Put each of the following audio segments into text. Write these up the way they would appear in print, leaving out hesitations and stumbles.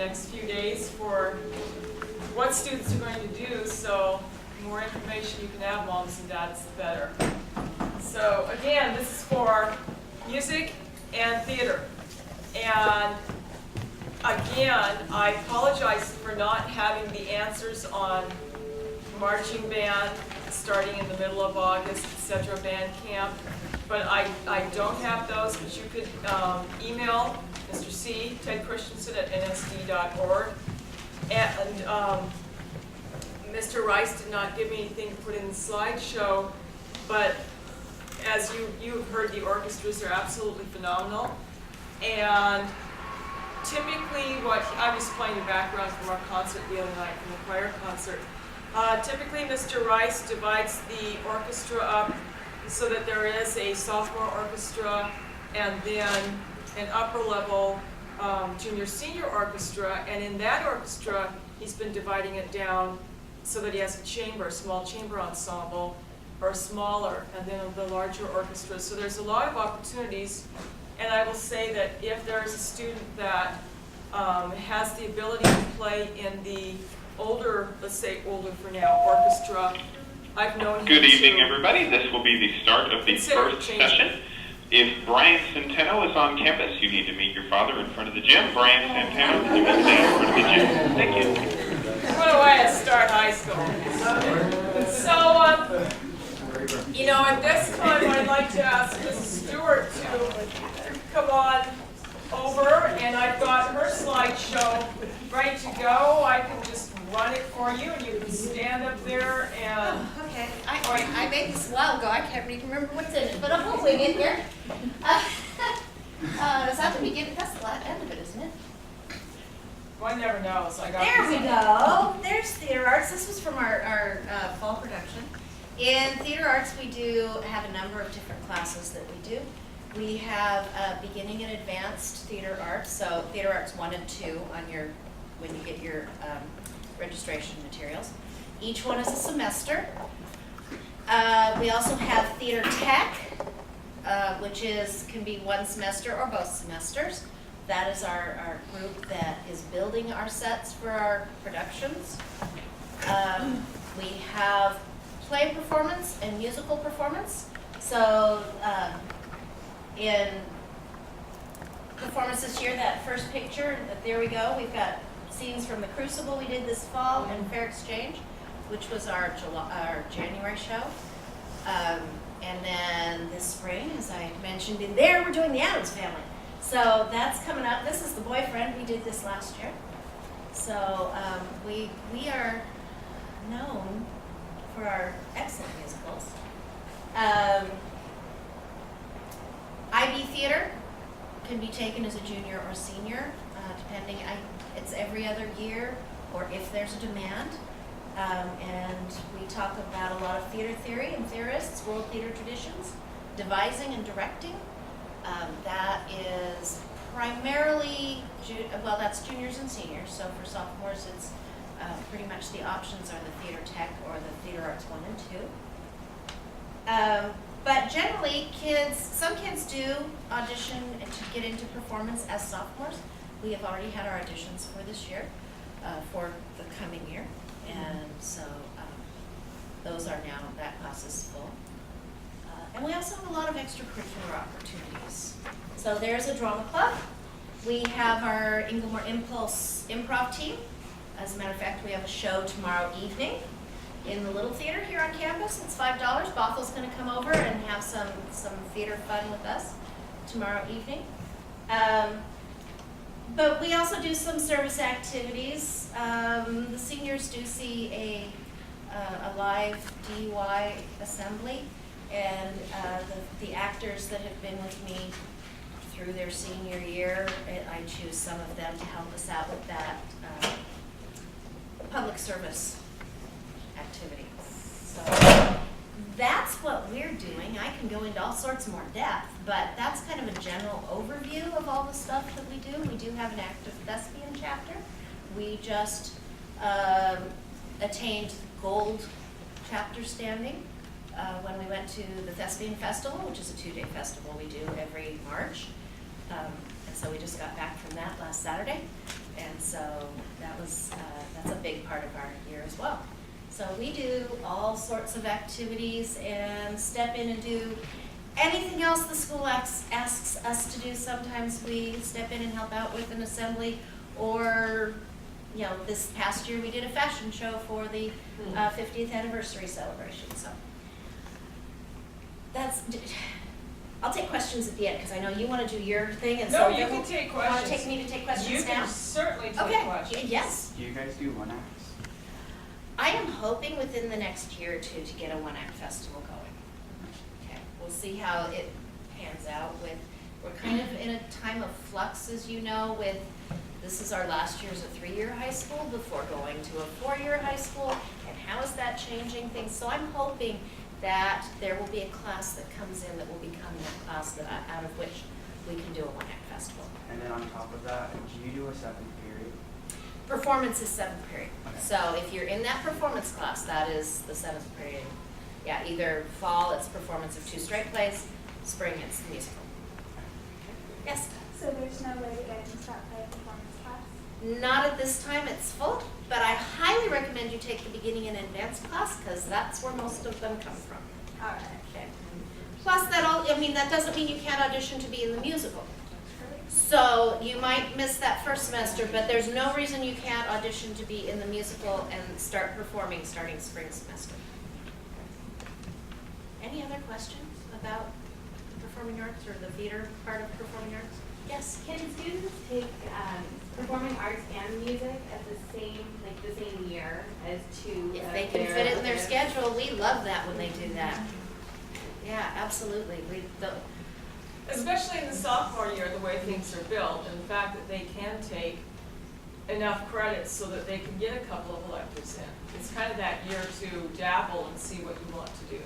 next few days for what students are going to do, so the more information you can have, moms and dads, the better. So again, this is for music and theater. And again, I apologize for not having the answers on marching band starting in the middle of August, etc., band camp. But I don't have those, but you could email Mr. C, Ted Christensen at nsd.org. And Mr. Rice did not give me anything to put in the slideshow, but as you've heard, the orchestras are absolutely phenomenal. And typically I was playing the background from our concert the other night, from the choir concert. Typically Mr. Rice divides the orchestra up so that there is a sophomore orchestra and then an upper level junior senior orchestra, and in that orchestra he's been dividing it down so that he has a small chamber ensemble, or smaller, and then the larger orchestra. So there's a lot of opportunities, and I will say that if there's a student that has the ability to play in the older, let's say older for now, orchestra, I've known him Good evening, to everybody. This will be the start of the first session. If Brian Centeno is on campus, you need to meet your father in front of the gym. Brian Centeno, can you meet me in front of the gym? Thank you. What a way to start high school. So, you know, at this time, I'd like to ask Mrs. Stewart to come on over, and I've got her slideshow ready to go. I can just run it for you, and you can stand up there and... Oh, okay. I made this a while ago. I can't even remember what's in it, but I'll hopefully get here. Is that the beginning? That's the end of it, isn't it? One never knows. There we go. There's theater arts. This was from our fall production. In theater arts, we do have a number of different classes that we do. We have beginning and advanced theater arts. So theater arts 1 and 2 on when you get your registration materials. Each one is a semester. We also have theater tech, which can be 1 semester or both semesters. That is our group that is building our sets for our productions. We have play performance and musical performance. So in performance this year, that first picture, there we go. We've got scenes from The Crucible we did this fall and Fair Exchange, which was our January show. And then this spring, as I mentioned in there, we're doing the Addams Family. So that's coming up. This is The Boyfriend. We did this last year. So we are known for our excellent musicals. IB Theater can be taken as a junior or senior, depending. It's every other year, or if there's a demand. And we talk about a lot of theater theory and theorists, world theater traditions, devising and directing. That is primarily, that's juniors and seniors. So for sophomores, it's pretty much the options are the theater tech or the theater arts 1 and 2. But generally, some kids do audition to get into performance as sophomores. We have already had our auditions for this year, for the coming year. And so those are now, that class is full. And we also have a lot of extracurricular opportunities. So there's a drama club. We have our Inglemoor Impulse improv team. As a matter of fact, we have a show tomorrow evening in the Little Theater here on campus. It's $5. Bothel's going to come over and have some theater fun with us tomorrow evening. But we also do some service activities. The seniors do see a live DUI assembly, and the actors that have been with me through their senior year, I choose some of them to help us out with that public service activity. So that's what we're doing. I can go into all sorts more depth, but that's kind of a general overview of all the stuff that we do. We do have an active thespian chapter. We just attained gold chapter standing when we went to the Thespian Festival, which is a 2-day festival we do every March. And so we just got back from that last Saturday. And so that's a big part of our year as well. So we do all sorts of activities and step in and do anything else the school asks us to do. Sometimes we step in and help out with an assembly, or, you know, this past year we did a fashion show for the 50th anniversary celebration. So I'll take questions at the end, because I know you want to do your thing, and No, so you can take questions. Want to take me to take questions You now? can certainly take Okay. questions. Yes. Do you guys do one acts? I am hoping within the next year or two to get a one-act festival going. Okay, we'll see how it pans out. We're kind of in a time of flux, as you know, this is our last year as a 3-year high school before going to a 4-year high school, and how is that changing things? So I'm hoping that there will be a class that comes in that will become that class out of which we can do a one-act festival. And then on top of that, do you do a 7th period? Performance is 7th period. Okay. So if you're in that performance class, that is the 7th period. Yeah, either fall, it's performance of 2 straight plays, spring, it's the musical. Yes? So there's no way to get into that play performance class? Not at this time, it's full, but I highly recommend you take the beginning and advanced class, because that's where most of them come from. All right. Okay. Plus, that doesn't mean you can't audition to be in the musical. So you might miss that first semester, but there's no reason you can't audition to be in the musical and start performing starting spring semester. Any other questions about the performing arts or the theater part of performing arts? Yes? Can students take performing arts and music at the same year as two? If they can fit it in their schedule, we love that when they do that. Yeah, absolutely. Especially in the sophomore year, the way things are built, and the fact that they can take enough credits so that they can get a couple of electives in. It's kind of that year to dabble and see what you want to do.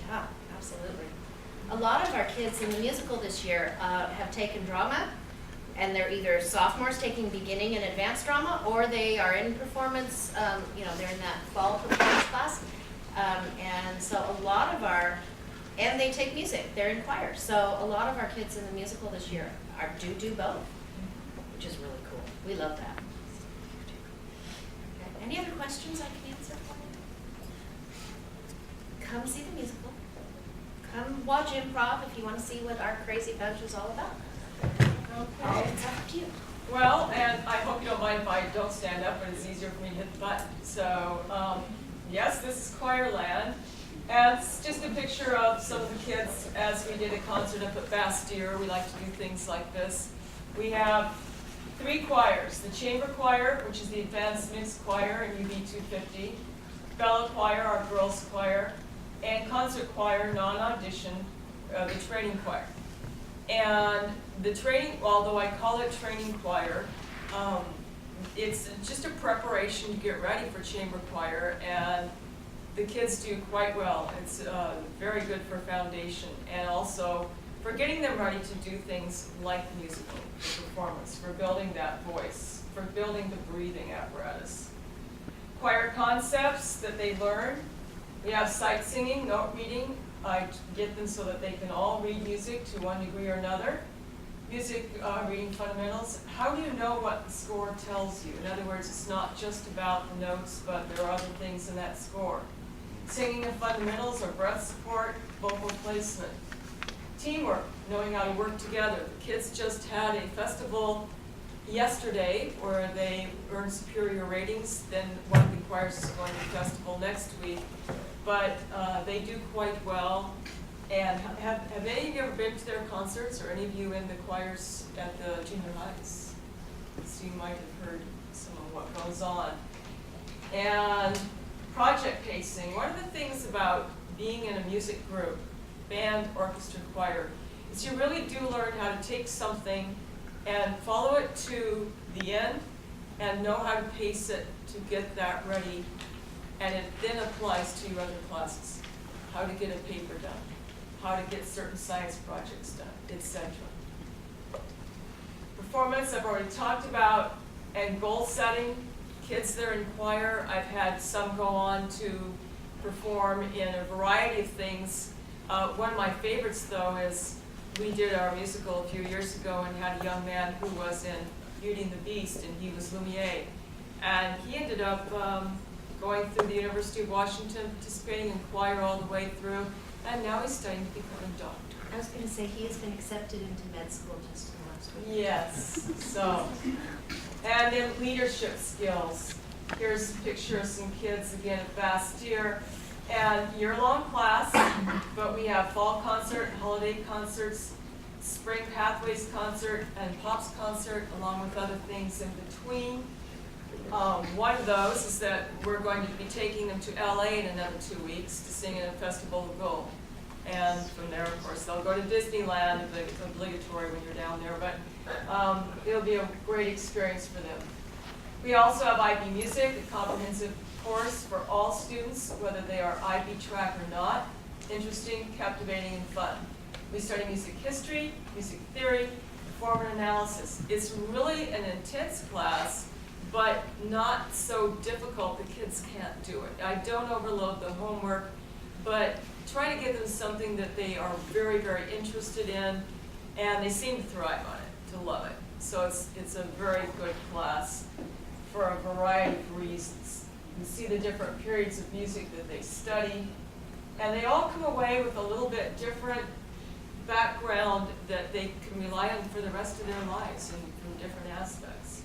Yeah, absolutely. A lot of our kids in the musical this year have taken drama, and they're either sophomores taking beginning and advanced drama, or they are in performance, they're in that fall performance class. And so and they take music, they're in choir. So a lot of our kids in the musical this year do both, which is really cool. We love that. Okay. Any other questions I can answer for you? Come see the musical. Come watch improv if you want to see what our crazy bunch is all about. Okay. It's up to you. Well, and I hope you don't mind if I don't stand up, but it's easier for me to hit the button. So, yes, this is Choirland. And it's just a picture of some of the kids as we did a concert up at Bastille. We like to do things like this. We have 3 choirs. The chamber choir, which is the advanced mixed choir in UB 250. Fellow choir, our girls choir. And concert choir, non-audition, the training choir. And the training, although I call it training choir, it's just a preparation to get ready for chamber choir, and the kids do quite well. It's very good for foundation, and also for getting them ready to do things like musical, the performance, for building that voice, for building the breathing apparatus. Choir concepts that they learn. We have sight singing, note reading. I get them so that they can all read music to one degree or another. Music reading fundamentals. How do you know what the score tells you? In other words, it's not just about the notes, but there are other things in that score. Singing of fundamentals or breath support, vocal placement. Teamwork, knowing how to work together. The kids just had a festival yesterday where they earned superior ratings. Then one of the choirs is going to the festival next week. But they do quite well. And have any of you ever been to their concerts, or any of you in the choirs at the junior highs? So you might have heard some of what goes on. And project pacing. One of the things about being in a music group, band, orchestra, choir, is you really do learn how to take something and follow it to the end and know how to pace it to get that ready. And it then applies to your other classes. How to get a paper done, how to get certain science projects done, etc. Performance, I've already talked about, and goal setting. Kids that are in choir, I've had some go on to perform in a variety of things. One of my favorites, though, is we did our musical a few years ago and had a young man who was in Beauty and the Beast, and he was Lumiere. And he ended up going through the University of Washington, participating in choir all the way through, and now he's studying to become a doctor. I was going to say, he has been accepted into med school just in the last week. Yes, so, and then leadership skills. Here's a picture of some kids again at Bastyr. And year-long class, but we have fall concert, holiday concerts, spring pathways concert, and pops concert, along with other things in between. One of those is that we're going to be taking them to LA in another 2 weeks to sing in a Festival of Gold. And from there, of course, they'll go to Disneyland, it's obligatory when you're down there, but it'll be a great experience for them. We also have IB Music, a comprehensive course for all students, whether they are IB track or not. Interesting, captivating, and fun. We study music history, music theory, performance analysis. It's really an intense class, but not so difficult the kids can't do it. I don't overload the homework, but try to give them something that they are very, very interested in, and they seem to thrive on it, to love it. So it's a very good class for a variety of reasons. You see the different periods of music that they study, and they all come away with a little bit different background that they can rely on for the rest of their lives in different aspects.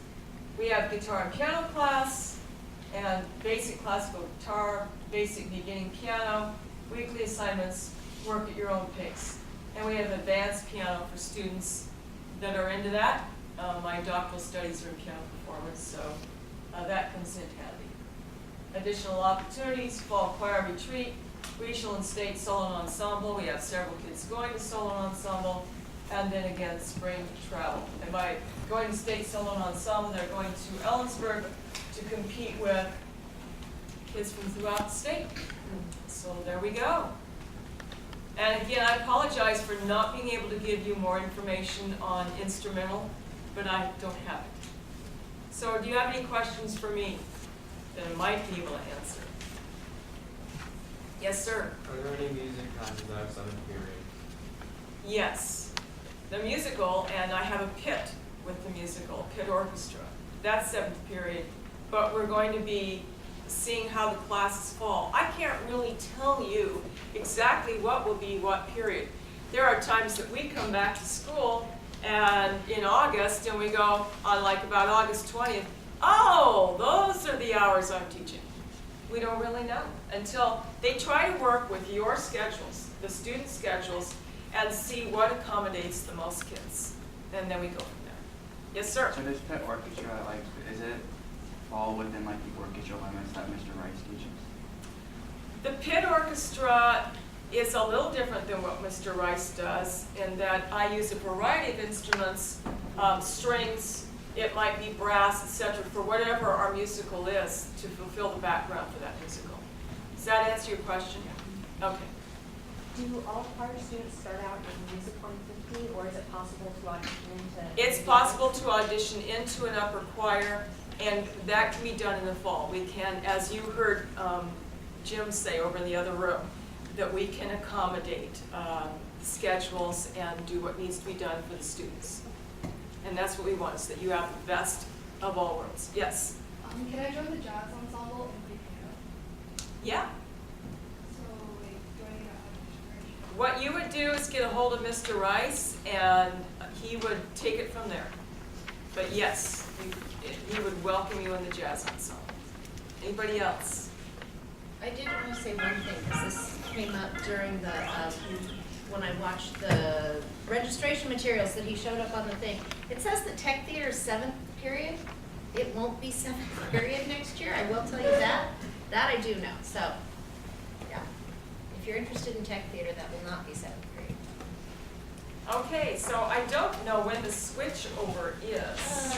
We have guitar and piano class, and basic classical guitar, basic beginning piano, weekly assignments, work at your own pace. And we have advanced piano for students that are into that. My doctoral studies are in piano performance, so that comes in handy. Additional opportunities, fall choir retreat, regional and state solo ensemble. We have several kids going to solo ensemble, and then again, spring travel. And by going to state solo ensemble, they're going to Ellensburg to compete with kids from throughout the state. So there we go. And again, I apologize for not being able to give you more information on instrumental, but I don't have it. So do you have any questions for me that I might be able to answer? Yes, sir. Are there any music classes that have 7th period? Yes. The musical, and I have a pit with the musical, pit orchestra. That's 7th period, but we're going to be seeing how the classes fall. I can't really tell you exactly what will be what period. There are times that we come back to school and in August, and we go on like about August 20th, oh, those are the hours I'm teaching. We don't really know until they try to work with your schedules, the student schedules, and see what accommodates the most kids. And then we go from there. Yes, sir? So does pit orchestra, like, is it fall within like the orchestra limits that Mr. Rice teaches? The pit orchestra is a little different than what Mr. Rice does in that I use a variety of instruments, strings, it might be brass, etc., for whatever our musical is to fulfill the background for that musical. Does that answer your question? Okay. Do all choir students start out in Music 150, or is it possible to audition into? It's possible to audition into an upper choir, and that can be done in the fall. We can, as you heard Jim say over in the other room, that we can accommodate schedules and do what needs to be done for the students. And that's what we want, is that you have the best of all worlds. Yes? Can I join the jazz ensemble and play piano? Yeah. So, like, do I need an audition? What you would do is get a hold of Mr. Rice, and he would take it from there. But yes, he would welcome you in the jazz ensemble. Anybody else? I did want to say one thing, because this came up during the, when I watched the registration materials that he showed up on the thing. It says the Tech Theater is 7th period. It won't be 7th period next year, I will tell you that. That I do know, so, yeah. If you're interested in Tech Theater, that will not be 7th period. Okay, so I don't know when the switch over is.